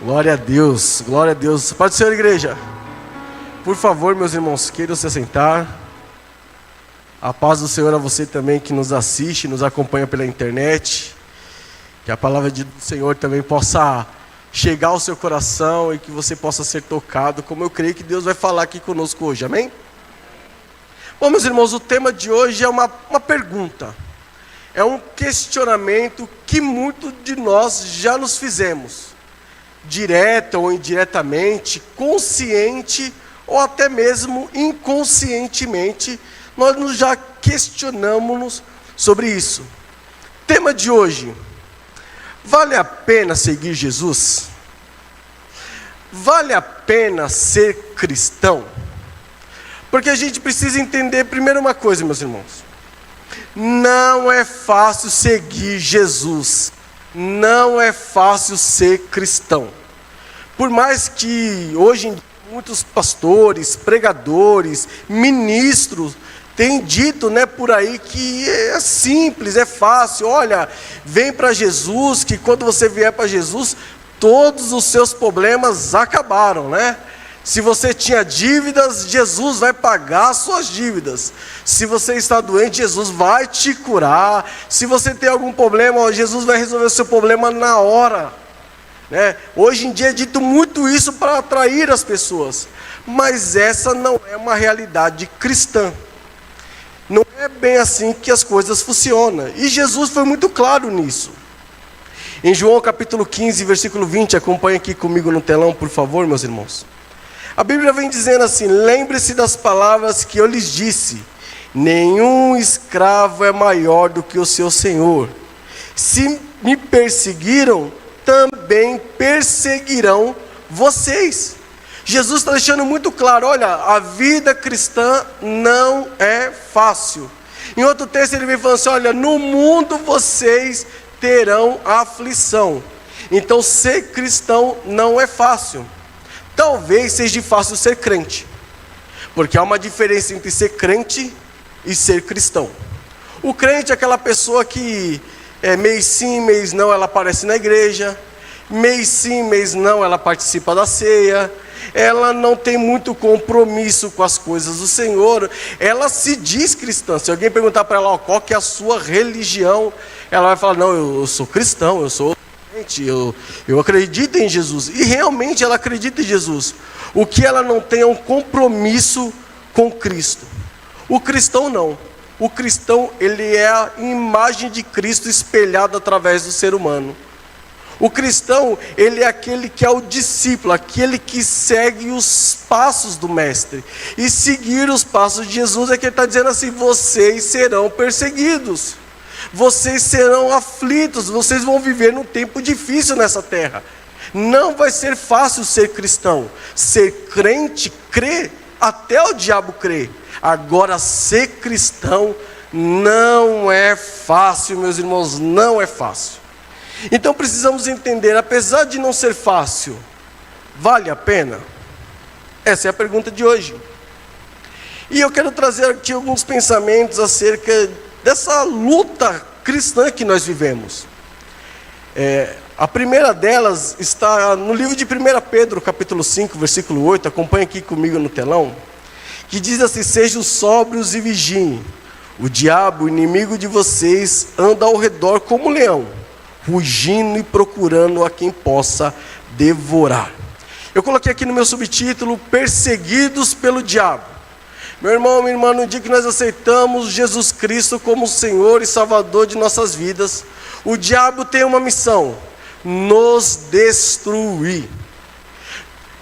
Glória a Deus, glória a Deus. Pode ser, igreja. Por favor, meus irmãos, queiram se assentar. A paz do Senhor a você também que nos assiste, nos acompanha pela internet. Que a palavra do Senhor também possa chegar ao seu coração e que você possa ser tocado, como eu creio que Deus vai falar aqui conosco hoje, amém? Bom, meus irmãos, o tema de hoje é uma pergunta. É um questionamento que muitos de nós já nos fizemos. Direta ou indiretamente, consciente ou até mesmo inconscientemente, nós nos já questionamos sobre isso. Tema de hoje: vale a pena seguir Jesus? Vale a pena ser cristão? Porque a gente precisa entender primeiro uma coisa, meus irmãos. Não é fácil seguir Jesus. Não é fácil ser cristão. Por mais que hoje em dia muitos pastores, pregadores, ministros têm dito, por aí que é simples, é fácil. Olha, vem para Jesus, que quando você vier para Jesus, todos os seus problemas acabaram, Se você tinha dívidas, Jesus vai pagar as suas dívidas. Se você está doente, Jesus vai te curar. Se você tem algum problema, Jesus vai resolver o seu problema na hora. Hoje em dia é dito muito isso para atrair as pessoas. Mas essa não é uma realidade cristã. Não é bem assim que as coisas funcionam. E Jesus foi muito claro nisso. Em João capítulo 15, versículo 20, acompanhe aqui comigo no telão, por favor, meus irmãos. A Bíblia vem dizendo assim: lembre-se das palavras que eu lhes disse, nenhum escravo é maior do que o seu senhor. Se me perseguiram, também perseguirão vocês. Jesus está deixando muito claro, olha, a vida cristã não é fácil. Em outro texto ele vem falando assim, olha, no mundo vocês terão aflição. Então ser cristão não é fácil. Talvez seja fácil ser crente, porque há uma diferença entre ser crente e ser cristão. O crente é aquela pessoa que mês sim, mês não, ela aparece na igreja, mês sim, mês não, ela participa da ceia, ela não tem muito compromisso com as coisas do Senhor, ela se diz cristã. Se alguém perguntar para ela, qual que é a sua religião, ela vai falar, não, eu sou cristão, eu sou... Eu acredito em Jesus. E realmente ela acredita em Jesus. O que ela não tem é um compromisso com Cristo. O cristão não. O cristão, ele é a imagem de Cristo espelhada através do ser humano. O cristão, ele é aquele que é o discípulo, aquele que segue os passos do mestre. E seguir os passos de Jesus é que ele está dizendo assim, vocês serão perseguidos. Vocês serão aflitos, vocês vão viver num tempo difícil nessa terra. Não vai ser fácil ser cristão. Ser crente, crer, até o diabo crer. Agora, ser cristão não é fácil, meus irmãos, não é fácil. Então precisamos entender, apesar de não ser fácil, vale a pena? Essa é a pergunta de hoje. E eu quero trazer aqui alguns pensamentos acerca dessa luta cristã que nós vivemos. A primeira delas está no livro de 1 Pedro, capítulo 5, versículo 8, acompanha aqui comigo no telão, que diz assim, sejam sóbrios e vigiem, o diabo, inimigo de vocês, anda ao redor como um leão, rugindo e procurando a quem possa devorar. Eu coloquei aqui no meu subtítulo, perseguidos pelo diabo. Meu irmão, minha irmã, no dia que nós aceitamos Jesus Cristo como Senhor e Salvador de nossas vidas, o diabo tem uma missão, nos destruir.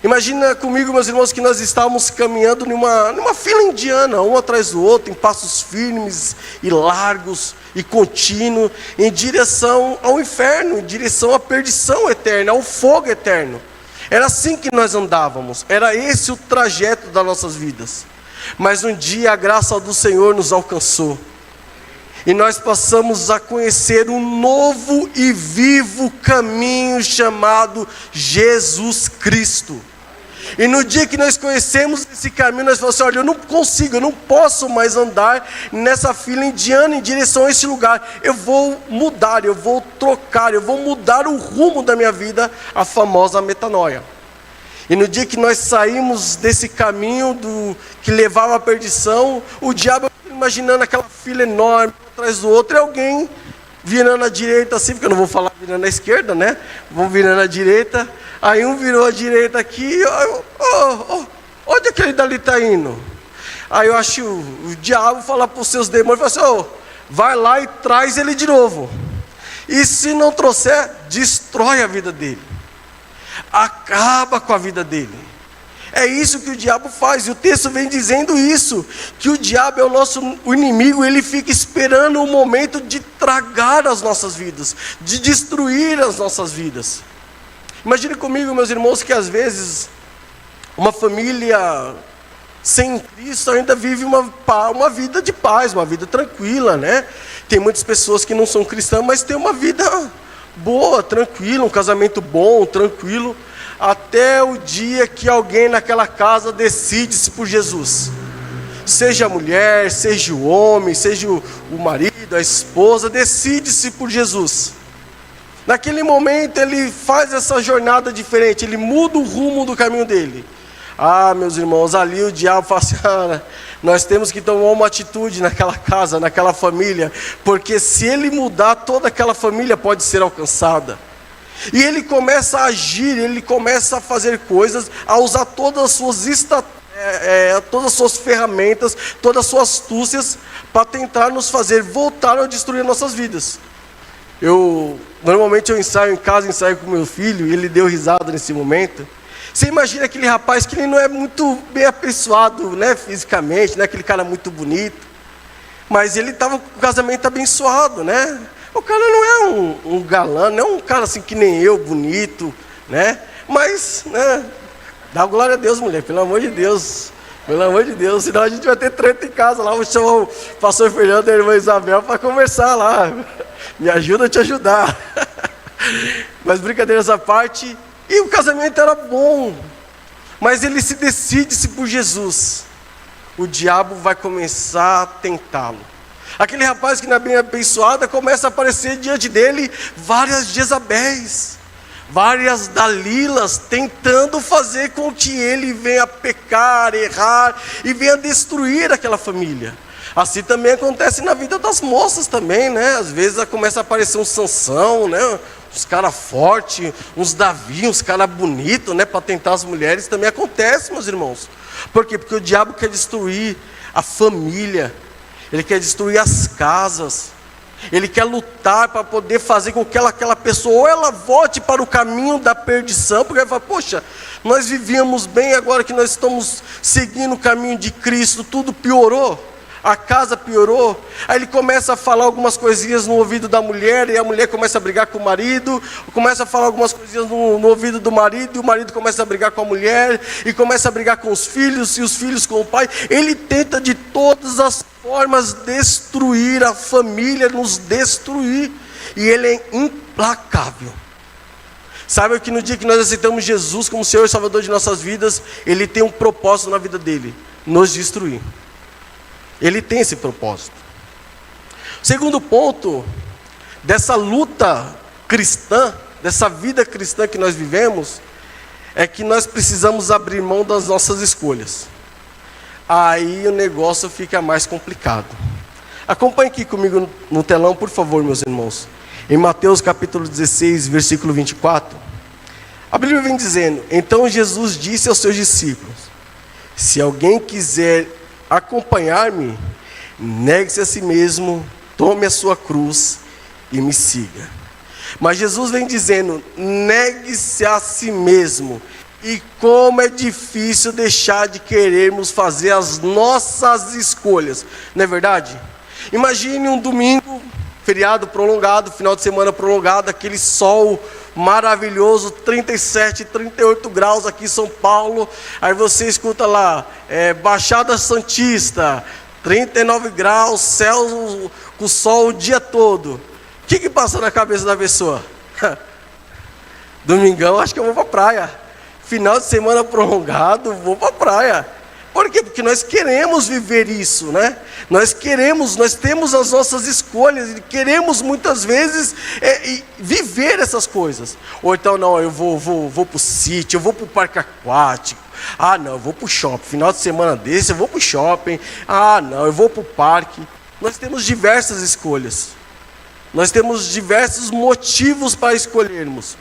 Imagina comigo, meus irmãos, que nós estávamos caminhando numa fila indiana, um atrás do outro, em passos firmes e largos e contínuos, em direção ao inferno, em direção à perdição eterna, ao fogo eterno. Era assim que nós andávamos, era esse o trajeto das nossas vidas. Mas um dia a graça do Senhor nos alcançou, e nós passamos a conhecer um novo e vivo caminho chamado Jesus Cristo. E no dia que nós conhecemos esse caminho, nós falamos assim: olha, eu não consigo, eu não posso mais andar nessa fila indiana em direção a esse lugar. Eu vou mudar, eu vou trocar, eu vou mudar o rumo da minha vida, a famosa metanoia. E no dia que nós saímos desse caminho que levava à perdição, o diabo, imaginando aquela fila enorme, um atrás do outro, e alguém virando à direita assim, porque eu não vou falar virando à esquerda, né? Vão virando à direita. Aí um virou à direita aqui, onde aquele dali está indo? Aí eu acho o diabo falar para os seus demônios, fala assim: vai lá e traz ele de novo. E se não trouxer, destrói a vida dele. Acaba com a vida dele. É isso que o diabo faz, e o texto vem dizendo isso, que o diabo é o inimigo, ele fica esperando o momento de tragar as nossas vidas, de destruir as nossas vidas. Imagine comigo, meus irmãos, que às vezes uma família sem Cristo ainda vive uma vida de paz, uma vida tranquila, né? Tem muitas pessoas que não são cristãs, mas tem uma vida boa, tranquila, um casamento bom, tranquilo, até o dia que alguém naquela casa decide-se por Jesus. Seja a mulher, seja o homem, seja o marido, a esposa, decide-se por Jesus. Naquele momento ele faz essa jornada diferente, ele muda o rumo do caminho dele. Ah, meus irmãos, ali o diabo fala assim: nós temos que tomar uma atitude naquela casa, naquela família, porque se ele mudar, toda aquela família pode ser alcançada. E ele começa a agir, ele começa a fazer coisas, a usar todas as suas todas as suas ferramentas, todas as suas astúcias, para tentar nos fazer voltar ou destruir nossas vidas. Normalmente eu ensaio em casa, ensaio com meu filho, e ele deu risada nesse momento. Você imagina aquele rapaz que ele não é muito bem apessoado, né, fisicamente, não é aquele cara muito bonito, mas ele estava com o casamento abençoado, né? O cara não é um galã, não é um cara assim que nem eu, bonito, né? Mas, né, dá glória a Deus, mulher, pelo amor de Deus. Pelo amor de Deus, senão a gente vai ter treta em casa lá. Vou chamar o pastor Fernando e a irmã Isabel para conversar lá. Me ajuda a te ajudar. Mas brincadeira essa parte. E o casamento era bom, mas ele se decide-se por Jesus. O diabo vai começar a tentá-lo. Aquele rapaz que não é bem abençoado, começa a aparecer diante dele várias Jezabéis, várias Dalilas, tentando fazer com que ele venha pecar, errar e venha destruir aquela família. Assim também acontece na vida das moças também, né? Às vezes começa a aparecer um Sansão, né? Uns caras fortes, uns Davi, uns caras bonitos, né? Para tentar as mulheres. Também acontece, meus irmãos. Por quê? Porque o diabo quer destruir a família. Ele quer destruir as casas. Ele quer lutar para poder fazer com que aquela pessoa, ou ela volte para o caminho da perdição, porque ela fala: poxa, nós vivíamos bem, agora que nós estamos seguindo o caminho de Cristo, tudo piorou. A casa piorou. Aí ele começa a falar algumas coisinhas no ouvido da mulher, e a mulher começa a brigar com o marido, começa a falar algumas coisinhas no ouvido do marido, e o marido começa a brigar com a mulher, e começa a brigar com os filhos, e os filhos com o pai. Ele tenta de todas as formas destruir a família, nos destruir, e ele é implacável. Sabe que no dia que nós aceitamos Jesus como Senhor e Salvador de nossas vidas, ele tem um propósito na vida dele: nos destruir. Ele tem esse propósito. Segundo ponto dessa luta cristã, dessa vida cristã que nós vivemos, é que nós precisamos abrir mão das nossas escolhas. Aí o negócio fica mais complicado. Acompanhe aqui comigo no telão, por favor, meus irmãos. Em Mateus capítulo 16, versículo 24. A Bíblia vem dizendo: então Jesus disse aos seus discípulos: se alguém quiser acompanhar-me, negue-se a si mesmo, tome a sua cruz e me siga. Mas Jesus vem dizendo: negue-se a si mesmo. E como é difícil deixar de querermos fazer as nossas escolhas, não é verdade? Imagine um domingo, feriado prolongado, final de semana prolongado, aquele sol maravilhoso, 37, 38 graus aqui em São Paulo. Aí você escuta lá, Baixada Santista, 39 graus, céu com sol o dia todo. O que passa na cabeça da pessoa? Domingão, acho que eu vou para a praia. final de semana prolongado, vou para a praia. Por quê? Porque nós queremos viver isso, né? Nós temos as nossas escolhas, e queremos muitas vezes viver essas coisas. Ou então, não, eu vou para o sítio, eu vou para o parque aquático. Ah, não, eu vou para o shopping. Final de semana desse, eu vou para o shopping. Ah, não, eu vou para o parque. Nós temos diversas escolhas. Nós temos diversos motivos para escolhermos.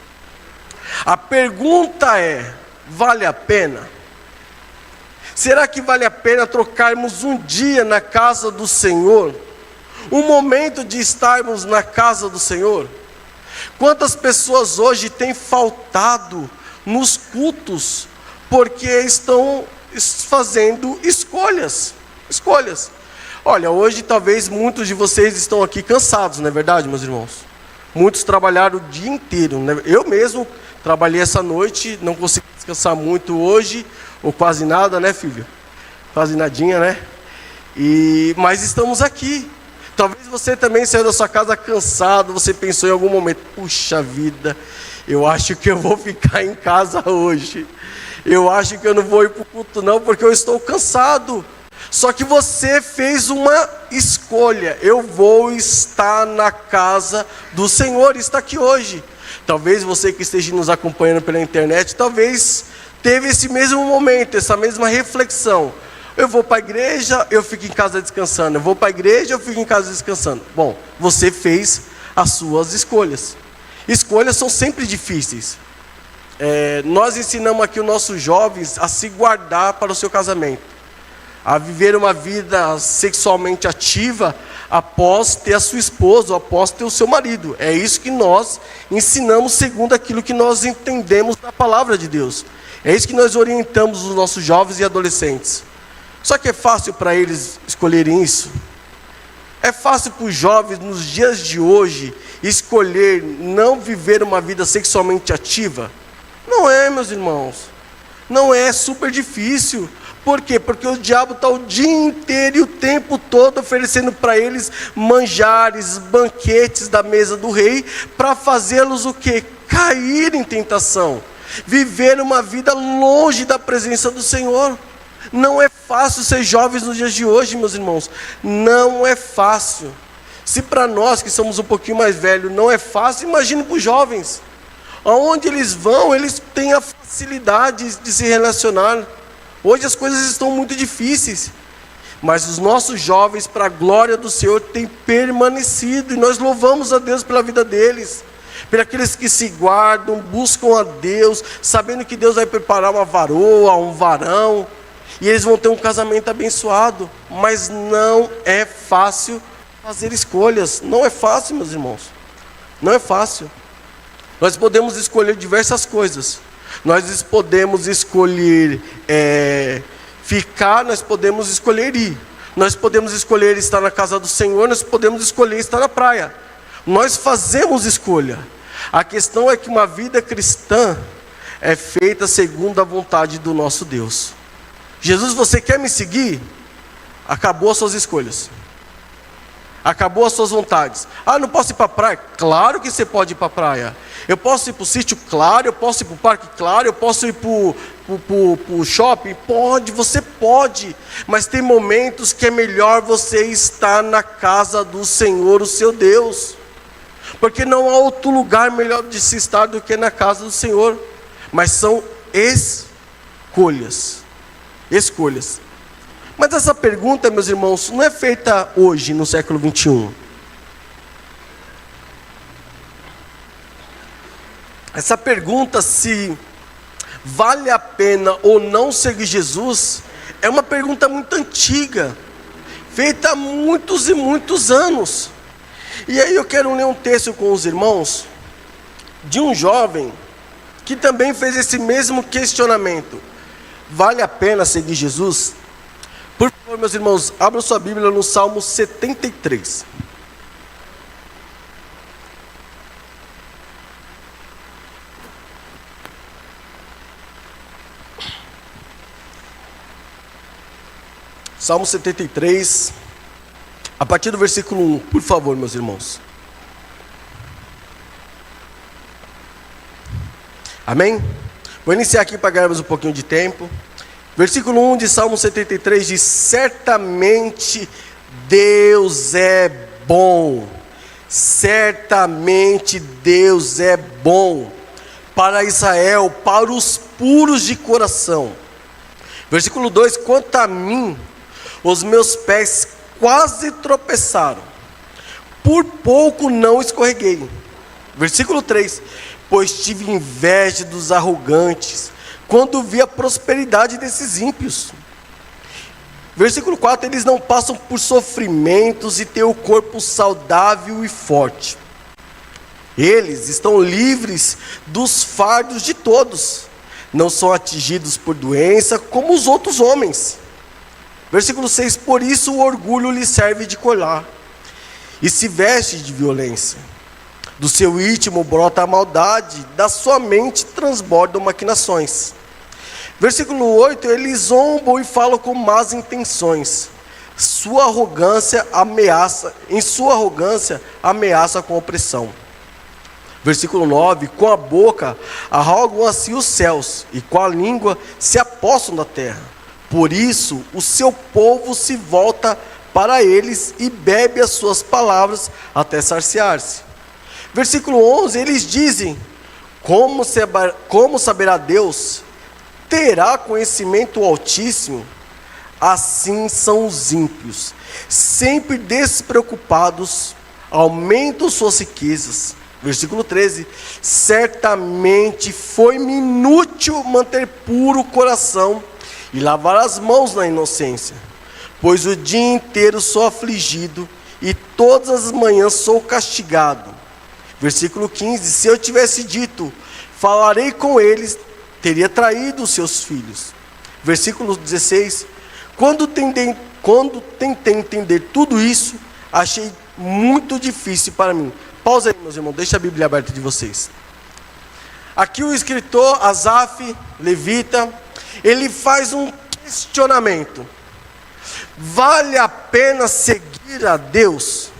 A pergunta é: vale a pena? Será que vale a pena trocarmos um dia na casa do Senhor? Um momento de estarmos na casa do Senhor? Quantas pessoas hoje têm faltado nos cultos porque estão fazendo escolhas? Olha, hoje talvez muitos de vocês estão aqui cansados, não é verdade, meus irmãos? Muitos trabalharam o dia inteiro, né? Eu mesmo trabalhei essa noite, não consegui descansar muito hoje, ou quase nada, né, filho? Quase nadinha, né? Mas estamos aqui. Talvez você também saiu da sua casa cansado, você pensou em algum momento: puxa vida, eu acho que eu vou ficar em casa hoje. Eu acho que eu não vou ir para o culto não, porque eu estou cansado. Só que você fez uma escolha: eu vou estar na casa do Senhor, está aqui hoje. Talvez você que esteja nos acompanhando pela internet, talvez teve esse mesmo momento, essa mesma reflexão: eu vou para a igreja, eu fico em casa descansando. Eu vou para a igreja, eu fico em casa descansando. Bom, você fez as suas escolhas. Escolhas são sempre difíceis. Nós ensinamos aqui os nossos jovens a se guardar para o seu casamento, a viver uma vida sexualmente ativa após ter a sua esposa, ou após ter o seu marido. É isso que nós ensinamos segundo aquilo que nós entendemos da palavra de Deus. É isso que nós orientamos os nossos jovens e adolescentes. Só que é fácil para eles escolherem isso? É fácil para os jovens nos dias de hoje escolher não viver uma vida sexualmente ativa? Não é, meus irmãos. Não é, super difícil. Por quê? Porque o diabo está o dia inteiro e o tempo todo oferecendo para eles manjares, banquetes da mesa do rei, para fazê-los o quê? Cair em tentação. Viver uma vida longe da presença do Senhor. Não é fácil ser jovens nos dias de hoje, meus irmãos. Não é fácil. Se para nós que somos um pouquinho mais velhos não é fácil, imagine para os jovens. Aonde eles vão, eles têm a facilidade de se relacionar. Hoje as coisas estão muito difíceis, mas os nossos jovens, para a glória do Senhor, têm permanecido, e nós louvamos a Deus pela vida deles, por aqueles que se guardam, buscam a Deus, sabendo que Deus vai preparar uma varoa, um varão, e eles vão ter um casamento abençoado. Mas não é fácil fazer escolhas, não é fácil, meus irmãos, não é fácil. Nós podemos escolher diversas coisas. Nós podemos escolher ficar, nós podemos escolher ir. Nós podemos escolher estar na casa do Senhor, nós podemos escolher estar na praia. Nós fazemos escolha. A questão é que uma vida cristã é feita segundo a vontade do nosso Deus. Jesus, você quer me seguir? Acabou as suas escolhas. Acabou as suas vontades. Ah, não posso ir para a praia? Claro que você pode ir para a praia. Eu posso ir para o sítio? Claro. Eu posso ir para o parque? Claro. Eu posso ir para o shopping? Pode, você pode. Mas tem momentos que é melhor você estar na casa do Senhor, o seu Deus. Porque não há outro lugar melhor de se estar do que na casa do Senhor. Mas são escolhas. Escolhas. Mas essa pergunta, meus irmãos, não é feita hoje, no século 21. Essa pergunta, se vale a pena ou não seguir Jesus, é uma pergunta muito antiga, feita há muitos e muitos anos. E aí eu quero ler um texto com os irmãos, de um jovem, que também fez esse mesmo questionamento. Vale a pena seguir Jesus? Por favor, meus irmãos, abram sua Bíblia no Salmo 73. Salmo 73, a partir do versículo 1, por favor, meus irmãos. Amém? Vou iniciar aqui para ganharmos um pouquinho de tempo. Versículo 1 de Salmo 73 diz: certamente Deus é bom, certamente Deus é bom para Israel, para os puros de coração. Versículo 2: quanto a mim, os meus pés quase tropeçaram, por pouco não escorreguei. Versículo 3: pois tive inveja dos arrogantes, quando vi a prosperidade desses ímpios. Versículo 4: eles não passam por sofrimentos e têm o corpo saudável e forte. Eles estão livres dos fardos de todos, não são atingidos por doença como os outros homens. Versículo 6: por isso o orgulho lhe serve de colar, e se veste de violência. Do seu íntimo brota a maldade, da sua mente transbordam maquinações. Versículo 8: eles zombam e falam com más intenções. Em sua arrogância ameaça com opressão. Versículo 9: com a boca arrogam assim os céus, e com a língua se apossam da terra. Por isso o seu povo se volta para eles e bebe as suas palavras até saciar-se. Versículo 11: eles dizem: como saberá Deus? Terá conhecimento o Altíssimo? Assim são os ímpios, sempre despreocupados, aumentam suas riquezas. Versículo 13: certamente foi-me inútil manter puro o coração e lavar as mãos na inocência, pois o dia inteiro sou afligido e todas as manhãs sou castigado. Versículo 15: se eu tivesse dito, falarei com eles, teria traído os seus filhos. Versículo 16: quando tentei entender tudo isso, achei muito difícil para mim. Pausa aí, meus irmãos, deixa a Bíblia aberta de vocês. Aqui o escritor Asaf, levita, ele faz um questionamento: vale a pena seguir a Deus?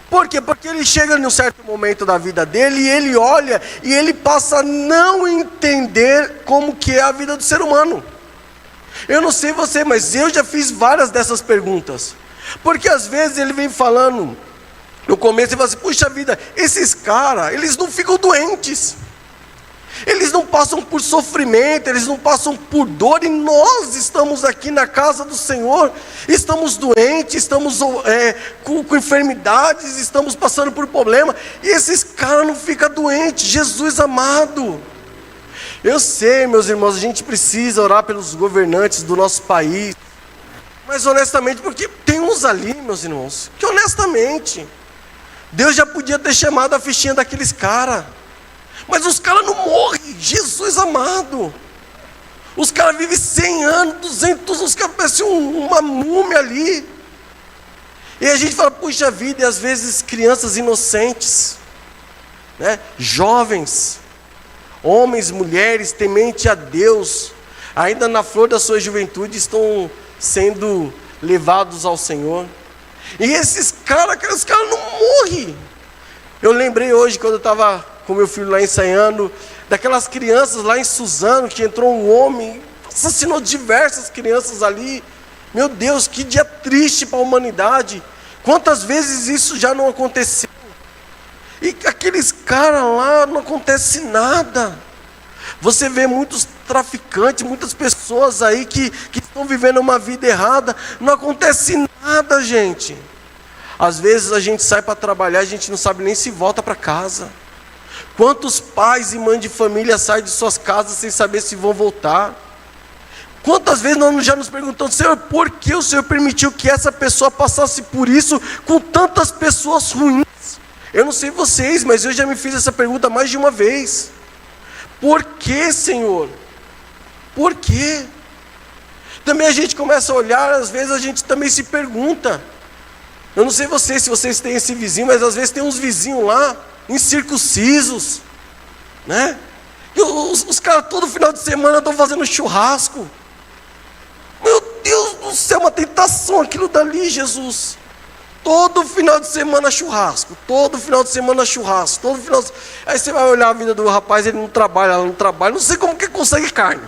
Por quê? Porque ele chega em um certo momento da vida dele e ele olha e ele passa a não entender como que é a vida do ser humano. Eu não sei você, mas eu já fiz várias dessas perguntas. Porque às vezes ele vem falando, no começo ele fala assim: puxa vida, esses caras, eles não ficam doentes. Eles não passam por sofrimento, eles não passam por dor, e nós estamos aqui na casa do Senhor, estamos doentes, estamos com enfermidades, estamos passando por problema, e esses caras não ficam doentes. Jesus amado, eu sei, meus irmãos, a gente precisa orar pelos governantes do nosso país, mas honestamente, porque tem uns ali, meus irmãos, que honestamente, Deus já podia ter chamado a fichinha daqueles caras, mas os caras não morrem. Jesus amado, os caras vivem 100 anos, 200, os caras parecem uma múmia ali, e a gente fala: puxa vida, e às vezes crianças inocentes, né? Jovens, homens, mulheres, temente a Deus, ainda na flor da sua juventude, estão sendo levados ao Senhor, e esses caras não morrem. Eu lembrei hoje, quando eu estava com meu filho lá ensaiando, daquelas crianças lá em Suzano, que entrou um homem, assassinou diversas crianças ali. Meu Deus, que dia triste para a humanidade. Quantas vezes isso já não aconteceu? E aqueles caras lá, não acontece nada. Você vê muitos traficantes, muitas pessoas aí que estão vivendo uma vida errada, não acontece nada, gente. Às vezes a gente sai para trabalhar, a gente não sabe nem se volta para casa. Quantos pais e mães de família saem de suas casas sem saber se vão voltar? Quantas vezes nós já nos perguntamos: Senhor, por que o Senhor permitiu que essa pessoa passasse por isso com tantas pessoas ruins? Eu não sei vocês, mas eu já me fiz essa pergunta mais de uma vez. Por que, Senhor? Por quê? Também a gente começa a olhar, às vezes a gente também se pergunta. Eu não sei vocês, se vocês têm esse vizinho, mas às vezes tem uns vizinhos lá, incircuncisos, né? E os caras todo final de semana estão fazendo churrasco. Meu Deus do céu, uma tentação aquilo dali, Jesus. todo final de semana churrasco, todo final de semana churrasco, todo final de... Aí você vai olhar a vida do rapaz, ele não trabalha, ela não trabalha, não sei como que consegue carne.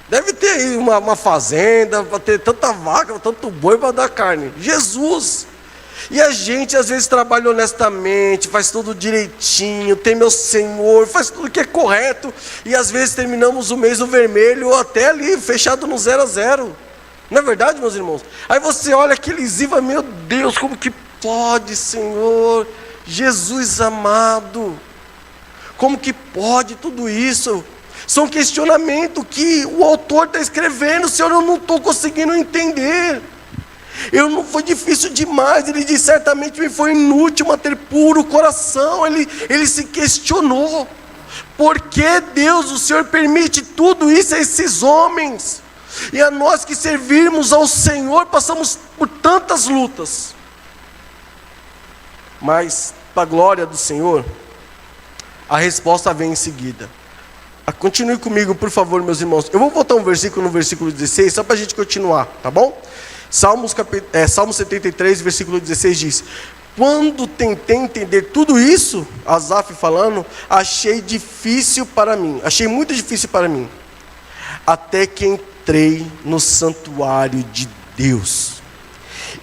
Deve ter aí uma fazenda, para ter tanta vaca, tanto boi para dar carne. Jesus! E a gente às vezes trabalha honestamente, faz tudo direitinho, tem meu Senhor, faz tudo que é correto, e às vezes terminamos o mês no vermelho, ou até ali, fechado no 0 a 0. Não é verdade, meus irmãos? Aí você olha aqueles IVA, meu Deus, como que pode, Senhor? Jesus amado, como que pode tudo isso? São questionamentos que o autor está escrevendo, Senhor, eu não estou conseguindo entender. Não foi difícil demais, ele diz, certamente me foi inútil manter puro o coração. Ele se questionou, por que Deus, o Senhor, permite tudo isso a esses homens? E a nós que servirmos ao Senhor, passamos por tantas lutas. Mas, para a glória do Senhor, a resposta vem em seguida. Continue comigo, por favor, meus irmãos. Eu vou voltar um versículo no versículo 16, só para a gente continuar, tá bom? Salmo 73, versículo 16 diz: quando tentei entender tudo isso, Asaf falando, achei muito difícil para mim, até que entrei no santuário de Deus.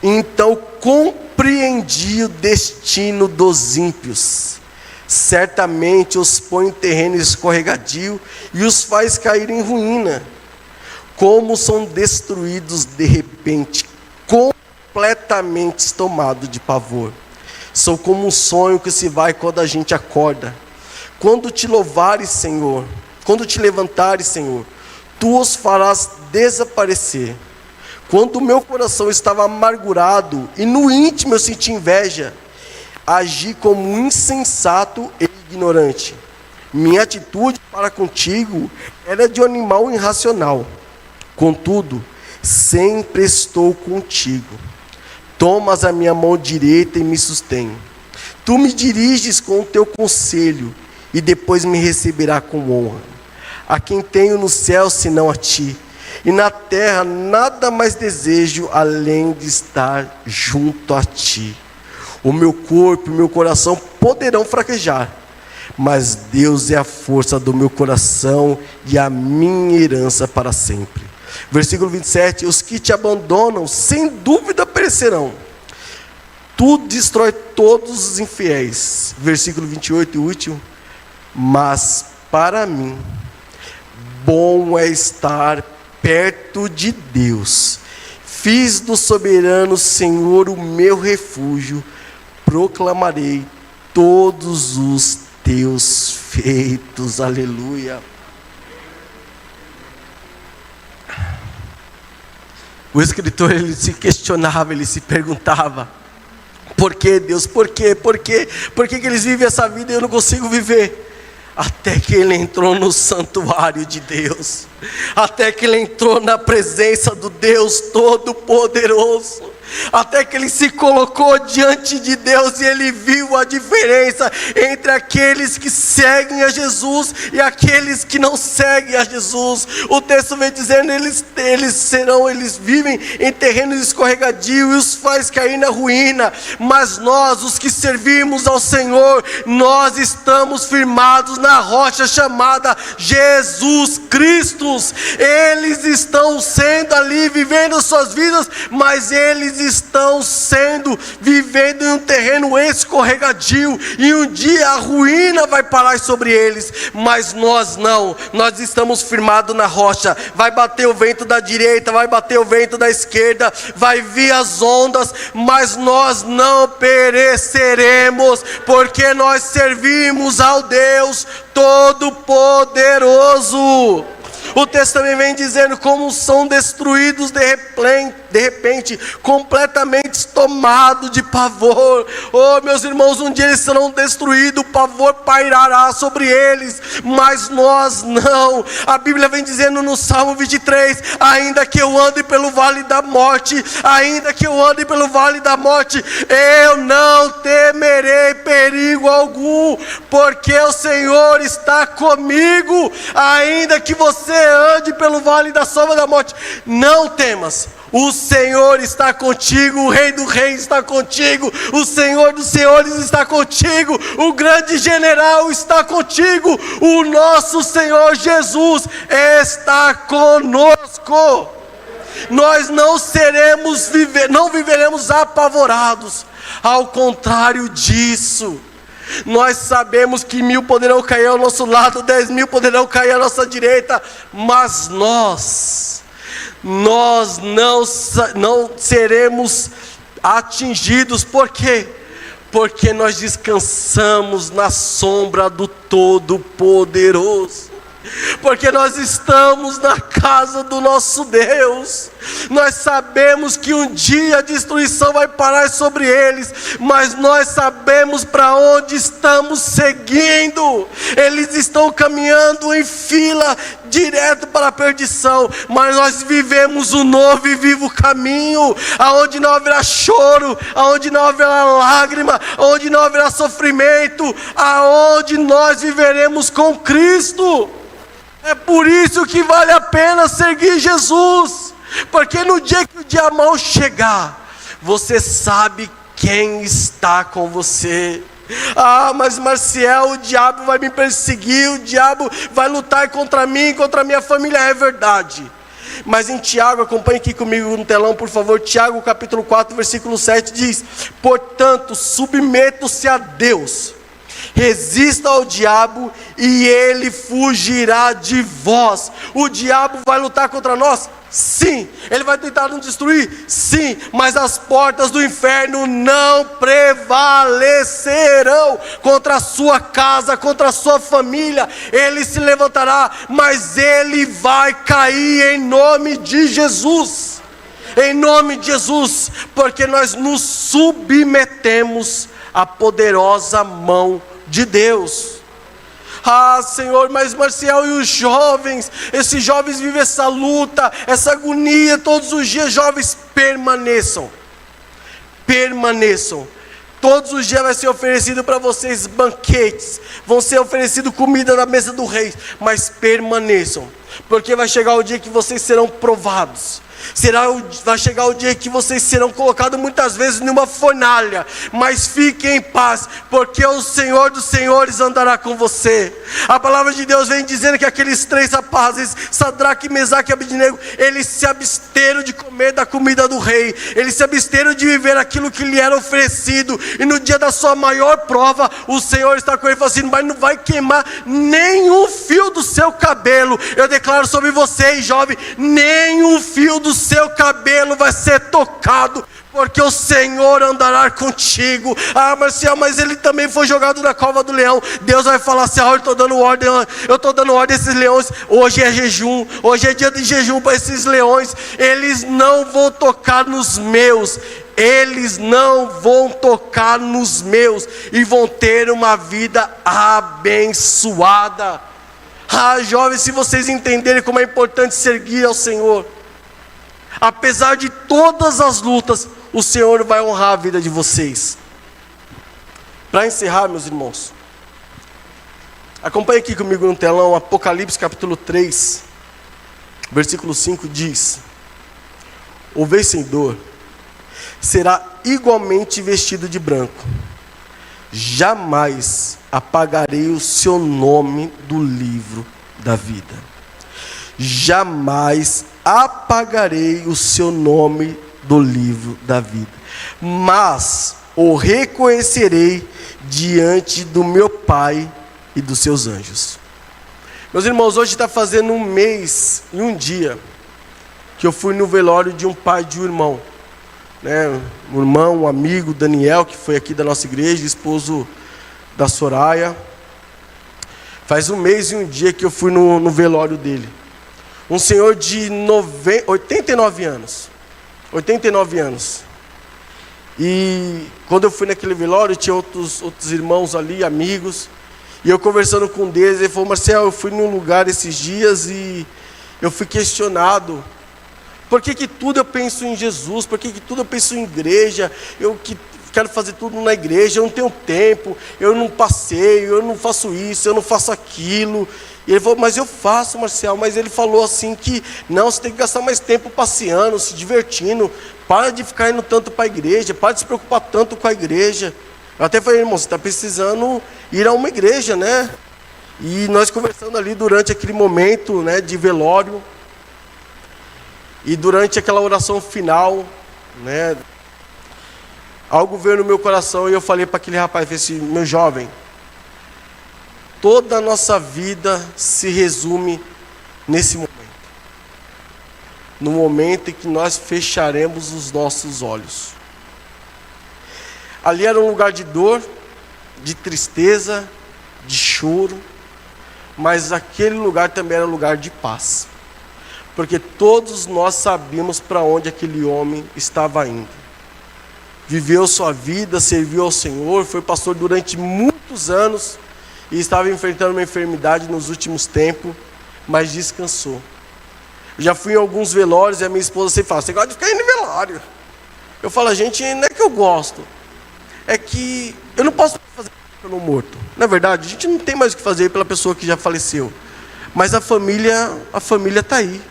Então compreendi o destino dos ímpios. Certamente os põe em terreno escorregadio e os faz cair em ruína. Como são destruídos de repente, completamente tomados de pavor. São como um sonho que se vai quando a gente acorda. Quando te louvares, Senhor, quando te levantares, Senhor, tu os farás desaparecer. Quando o meu coração estava amargurado e no íntimo eu senti inveja, agi como um insensato e ignorante. Minha atitude para contigo era de um animal irracional. Contudo, sempre estou contigo. Tomas a minha mão direita e me sustém. Tu me diriges com o teu conselho e depois me receberá com honra. A quem tenho no céu senão a ti, e na terra nada mais desejo além de estar junto a ti. O meu corpo e o meu coração poderão fraquejar, mas Deus é a força do meu coração e a minha herança para sempre. Versículo 27, os que te abandonam, sem dúvida perecerão. Tu destrói todos os infiéis. Versículo 28 e último, mas para mim, bom é estar perto de Deus. Fiz do soberano Senhor o meu refúgio, proclamarei todos os teus feitos. Aleluia. O escritor, ele se questionava, ele se perguntava: por que Deus? Por quê? Por quê? Por que eles vivem essa vida e eu não consigo viver? Até que ele entrou no santuário de Deus, até que ele entrou na presença do Deus Todo-Poderoso, até que ele se colocou diante de Deus e ele viu a diferença entre aqueles que seguem a Jesus e aqueles que não seguem a Jesus. O texto vem dizendo, eles vivem em terreno escorregadio e os faz cair na ruína, mas nós, os que servimos ao Senhor, nós estamos firmados na rocha chamada Jesus Cristo. Eles estão sendo ali, vivendo suas vidas, mas eles estão vivendo em um terreno escorregadio, e um dia a ruína vai parar sobre eles, mas nós não, nós estamos firmados na rocha. Vai bater o vento da direita, vai bater o vento da esquerda, vai vir as ondas, mas nós não pereceremos, porque nós servimos ao Deus Todo-Poderoso. O texto também vem dizendo como são destruídos de repente, completamente tomados de pavor. Oh, meus irmãos, um dia eles serão destruídos, o pavor pairará sobre eles, mas nós não. A Bíblia vem dizendo no Salmo 23, ainda que eu ande pelo vale da morte, eu não temerei perigo algum, porque o Senhor está comigo. Ainda que você ande pelo vale da sombra da morte, não temas. O Senhor está contigo, o Rei do Reis está contigo, o Senhor dos Senhores está contigo, o grande general está contigo, o nosso Senhor Jesus está conosco. Nós não viveremos apavorados, ao contrário disso. Nós sabemos que 1000 poderão cair ao nosso lado, 10.000 poderão cair à nossa direita, mas nós não seremos atingidos. Por quê? Porque nós descansamos na sombra do Todo-Poderoso. Porque nós estamos na casa do nosso Deus. Nós sabemos que um dia a destruição vai parar sobre eles, mas nós sabemos para onde estamos seguindo. Eles estão caminhando em fila direto para a perdição, mas nós vivemos um novo e vivo caminho, aonde não haverá choro, aonde não haverá lágrima, aonde não haverá sofrimento, aonde nós viveremos com Cristo. É por isso que vale a pena seguir Jesus, porque no dia que o dia mau chegar, você sabe quem está com você. Ah, mas Marcial, o diabo vai me perseguir, o diabo vai lutar contra mim, contra a minha família. É verdade. Mas em Tiago, acompanhe aqui comigo no telão, por favor. Tiago capítulo 4, versículo 7 diz: portanto, submetam-se a Deus, resista ao diabo e ele fugirá de vós. O diabo vai lutar contra nós? Sim. Ele vai tentar nos destruir? Sim. Mas as portas do inferno não prevalecerão contra a sua casa, contra a sua família. Ele se levantará, mas ele vai cair em nome de Jesus. Em nome de Jesus, porque nós nos submetemos à poderosa mão de Deus. Ah, Senhor, mas Marcial, e os jovens? Esses jovens vivem essa luta, essa agonia todos os dias. Jovens, permaneçam. Todos os dias vai ser oferecido para vocês banquetes, vão ser oferecido comida na mesa do rei, mas permaneçam, porque vai chegar o dia que vocês serão provados. Vai chegar o dia que vocês serão colocados muitas vezes numa fornalha, mas fiquem em paz, porque o Senhor dos Senhores andará com você. A palavra de Deus vem dizendo que aqueles 3 rapazes, Sadraque, Mesaque e Abednego, eles se absteram de comer da comida do rei, eles se absteram de viver aquilo que lhe era oferecido, e no dia da sua maior prova, o Senhor está com ele e fala assim: mas não vai queimar nenhum fio do seu cabelo. Eu declaro sobre vocês, jovem, nenhum fio do seu cabelo vai ser tocado, porque o Senhor andará contigo. Ah, Marcial, mas ele também foi jogado na cova do leão. Deus vai falar assim: eu estou dando ordem a esses leões. Hoje é jejum, hoje é dia de jejum para esses leões. Eles não vão tocar nos meus. Eles não vão tocar nos meus e vão ter uma vida abençoada. Ah, jovens, se vocês entenderem como é importante seguir ao Senhor, apesar de todas as lutas, o Senhor vai honrar a vida de vocês. Para encerrar, meus irmãos, acompanhe aqui comigo no telão, Apocalipse capítulo 3, versículo 5 diz: o vencedor será igualmente vestido de branco, jamais apagarei o seu nome do livro da vida. Jamais apagarei o seu nome do livro da vida, mas o reconhecerei diante do meu Pai e dos seus anjos. Meus irmãos, hoje está fazendo 1 mês e 1 dia que eu fui no velório de um pai de um irmão, um irmão, um amigo, Daniel, que foi aqui da nossa igreja, esposo da Soraya. Faz 1 mês e 1 dia que eu fui no velório dele. Um senhor de 89 anos. 89 anos. E quando eu fui naquele velório, tinha outros irmãos ali, amigos. E eu conversando com um deles, ele falou: Marcelo, eu fui num lugar esses dias e eu fui questionado. Por que tudo eu penso em Jesus? Por que tudo eu penso em igreja? quero fazer tudo na igreja, eu não tenho tempo, eu não passeio, eu não faço isso, eu não faço aquilo. E ele falou, mas eu faço, Marcial. Mas ele falou assim que, não, você tem que gastar mais tempo passeando, se divertindo. Para de ficar indo tanto para a igreja, para de se preocupar tanto com a igreja. Eu até falei, irmão, você está precisando ir a uma igreja, né? E nós conversando ali durante aquele momento, né, de velório. E durante aquela oração final, né, algo veio no meu coração e eu falei para aquele rapaz, falei assim, meu jovem, toda a nossa vida se resume nesse momento. No momento em que nós fecharemos os nossos olhos. Ali era um lugar de dor, de tristeza, de choro, mas aquele lugar também era um lugar de paz. Porque todos nós sabíamos para onde aquele homem estava indo. Viveu sua vida, serviu ao Senhor, foi pastor durante muitos anos e estava enfrentando uma enfermidade nos últimos tempos, mas descansou. Eu já fui em alguns velórios e a minha esposa sempre fala, você gosta de ficar indo em velório? Eu falo, gente, não é que eu gosto, é que eu não posso fazer pelo morto. Na verdade, a gente não tem mais o que fazer pela pessoa que já faleceu, mas a família está aí.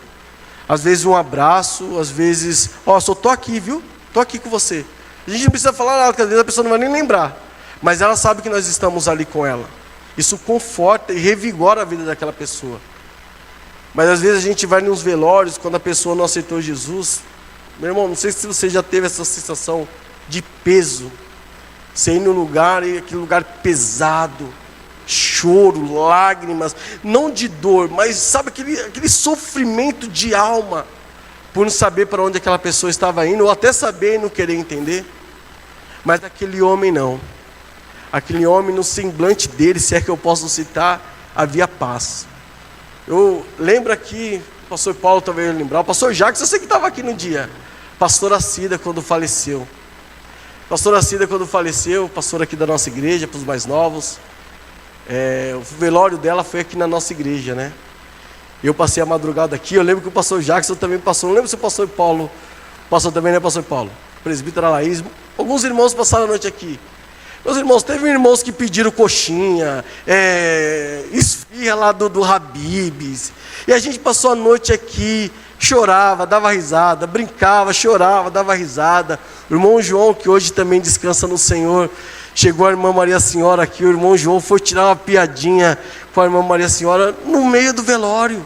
Às vezes um abraço, às vezes, só estou aqui, viu? Estou aqui com você. A gente não precisa falar nada, porque às vezes a pessoa não vai nem lembrar, mas ela sabe que nós estamos ali com ela. Isso conforta e revigora a vida daquela pessoa. Mas às vezes a gente vai nos velórios, quando a pessoa não aceitou Jesus. Meu irmão, não sei se você já teve essa sensação de peso. Você ir num lugar, e aquele lugar pesado, choro, lágrimas, não de dor, mas sabe aquele sofrimento de alma, por não saber para onde aquela pessoa estava indo, ou até saber e não querer entender. Mas aquele homem não. Aquele homem, no semblante dele, se é que eu posso citar, havia paz. Eu lembro aqui, o pastor Paulo talvez lembrar, o pastor Jacques, eu sei que estava aqui no dia, pastora Cida quando faleceu. Pastora Cida quando faleceu, pastora aqui da nossa igreja, para os mais novos, o velório dela foi aqui na nossa igreja, né? Eu passei a madrugada aqui, eu lembro que o pastor Jackson também passou, não lembro se o pastor Paulo passou também, né, pastor Paulo? Presbítero Laís, alguns irmãos passaram a noite aqui. Meus irmãos, teve irmãos que pediram coxinha, esfirra lá do Habib's, e a gente passou a noite aqui, chorava, dava risada, brincava, chorava, dava risada. O irmão João, que hoje também descansa no Senhor, chegou a irmã Maria Senhora aqui, o irmão João foi tirar uma piadinha com a irmã Maria Senhora no meio do velório.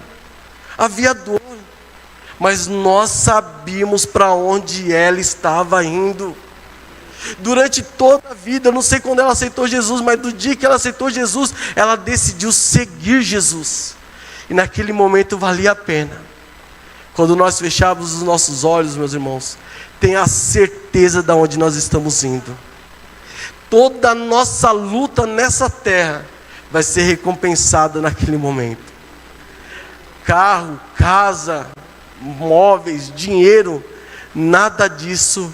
Havia dor, mas nós sabíamos para onde ela estava indo. Durante toda a vida, eu não sei quando ela aceitou Jesus, mas do dia que ela aceitou Jesus, ela decidiu seguir Jesus. E naquele momento valia a pena. Quando nós fechávamos os nossos olhos, meus irmãos, tenha a certeza de onde nós estamos indo. Toda a nossa luta nessa terra vai ser recompensada naquele momento. Carro, casa, móveis, dinheiro, nada disso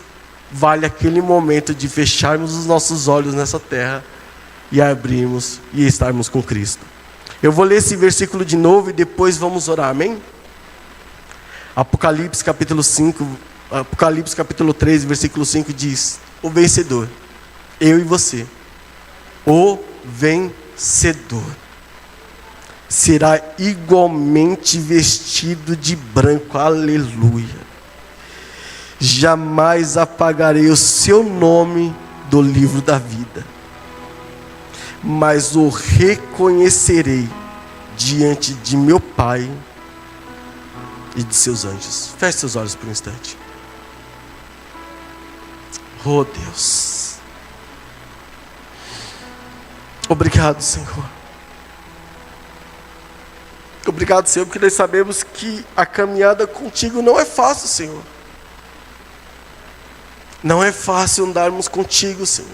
vale aquele momento de fecharmos os nossos olhos nessa terra e abrirmos e estarmos com Cristo. Eu vou ler esse versículo de novo e depois vamos orar, amém? Apocalipse capítulo 3, versículo 5 diz: o vencedor, eu e você, o vencedor, será igualmente vestido de branco, aleluia. Jamais apagarei o seu nome do livro da vida, mas o reconhecerei diante de meu Pai e de seus anjos. Feche seus olhos por um instante. Oh Deus, obrigado, Senhor. Obrigado, Senhor, porque nós sabemos que a caminhada contigo não é fácil, Senhor. Não é fácil andarmos contigo, Senhor.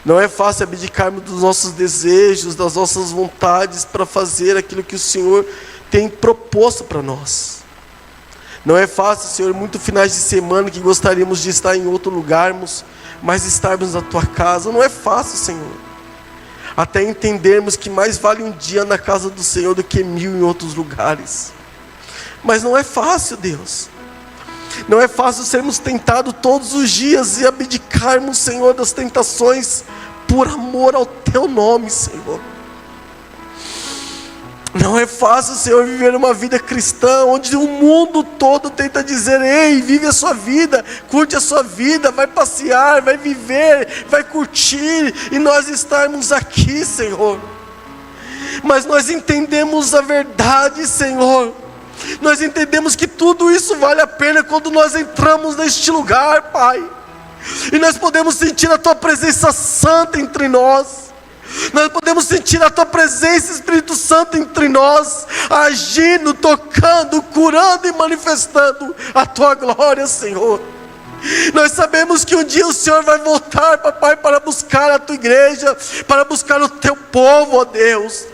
Não é fácil abdicarmos dos nossos desejos, das nossas vontades para fazer aquilo que o Senhor tem proposto para nós. Não é fácil, Senhor, muitos finais de semana que gostaríamos de estar em outro lugar, mas estarmos na Tua casa. Não é fácil, Senhor. Até entendermos que mais vale um dia na casa do Senhor do que 1000 em outros lugares. Mas não é fácil, Deus. Não é fácil sermos tentados todos os dias e abdicarmos, Senhor, das tentações por amor ao Teu nome, Senhor. Não é fácil, Senhor, viver uma vida cristã, onde o mundo todo tenta dizer: ei, vive a sua vida, curte a sua vida, vai passear, vai viver, vai curtir, e nós estarmos aqui, Senhor. Mas nós entendemos a verdade, Senhor. Nós entendemos que tudo isso vale a pena quando nós entramos neste lugar, Pai. E nós podemos sentir a Tua presença santa entre nós. Nós podemos sentir a Tua presença, Espírito Santo, entre nós, agindo, tocando, curando e manifestando a Tua glória, Senhor. Nós sabemos que um dia o Senhor vai voltar, Papai, para buscar a Tua igreja, para buscar o Teu povo, ó Deus.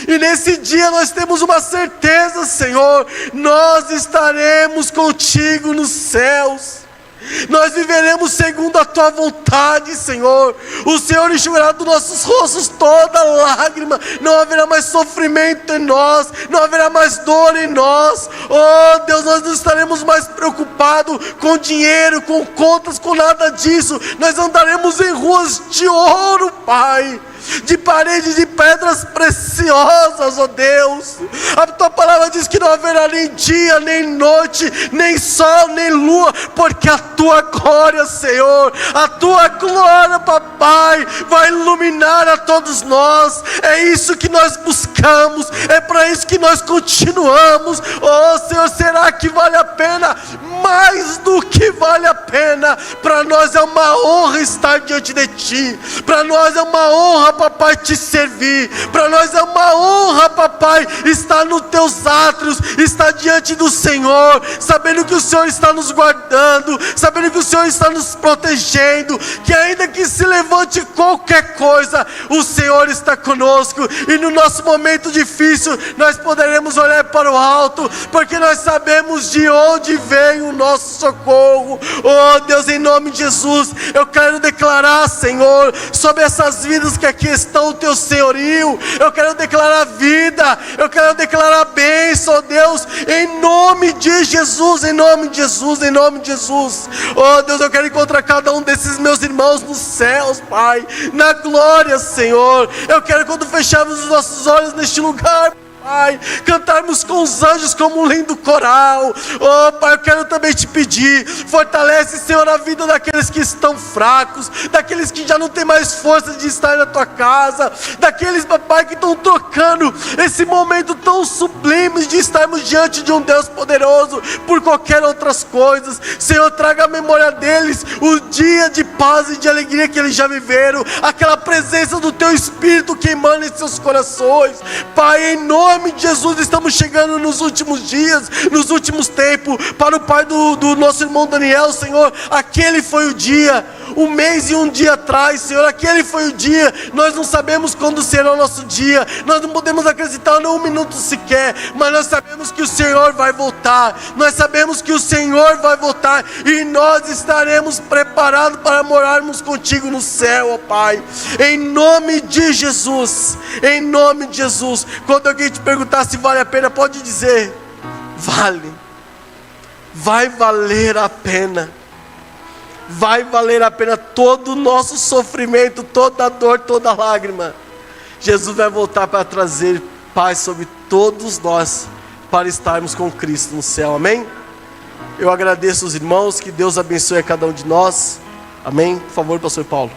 E nesse dia nós temos uma certeza, Senhor: nós estaremos contigo nos céus. Nós viveremos segundo a Tua vontade, Senhor. O Senhor enxugará dos nossos rostos toda lágrima. Não haverá mais sofrimento em nós, não haverá mais dor em nós. Oh Deus, nós não estaremos mais preocupados com dinheiro, com contas, com nada disso. Nós andaremos em ruas de ouro, Pai, de paredes de pedras preciosas, ó Deus. A Tua palavra diz que não haverá nem dia, nem noite, nem sol, nem lua, porque a Tua glória, Senhor, a Tua glória, Papai, vai iluminar a todos nós. É isso que nós buscamos, é para isso que nós continuamos. Oh Senhor, será que vale a pena? Mais do que vale a pena. Para nós é uma honra estar diante de Ti. Para nós é uma honra, Papai, Te servir. Para nós é uma honra, Papai, estar nos Teus átrios, estar diante do Senhor, sabendo que o Senhor está nos guardando, sabendo que o Senhor está nos protegendo, que ainda que se levante qualquer coisa, o Senhor está conosco. E no nosso momento difícil nós poderemos olhar para o alto, porque nós sabemos de onde vem o nosso socorro. Oh Deus, em nome de Jesus, eu quero declarar, Senhor, sobre essas vidas que aqui estão, o Teu senhorio. Eu quero declarar vida, eu quero declarar bênção, oh Deus, em nome de Jesus, em nome de Jesus, em nome de Jesus. Oh Deus, eu quero encontrar cada um desses meus irmãos nos céus, Pai, na glória, Senhor. Eu quero, quando fecharmos os nossos olhos neste lugar, Pai, cantarmos com os anjos como um lindo coral. Oh Pai, eu quero também Te pedir: fortalece, Senhor, a vida daqueles que estão fracos, daqueles que já não têm mais força de estar na Tua casa, daqueles, Papai, que estão trocando esse momento tão sublime de estarmos diante de um Deus poderoso por qualquer outras coisas. Senhor, traga à memória deles o dia de paz e de alegria que eles já viveram, aquela presença do Teu Espírito que emana em seus corações. Pai, em nome de Jesus, estamos chegando nos últimos dias, nos últimos tempos. Para o pai do nosso irmão Daniel, Senhor, aquele foi o dia, um mês e um dia atrás, Senhor, aquele foi o dia. Nós não sabemos quando será o nosso dia, nós não podemos acreditar nem um minuto sequer, mas nós sabemos que o Senhor vai voltar, nós sabemos que o Senhor vai voltar, e nós estaremos preparados para morarmos contigo no céu, ó Pai, em nome de Jesus, em nome de Jesus. Quando alguém te perguntar se vale a pena, pode dizer: vale, vai valer a pena. Vai valer a pena todo o nosso sofrimento, toda a dor, toda a lágrima. Jesus vai voltar para trazer paz sobre todos nós, para estarmos com Cristo no céu, amém? Eu agradeço os irmãos, que Deus abençoe a cada um de nós, amém? Por favor, pastor Paulo.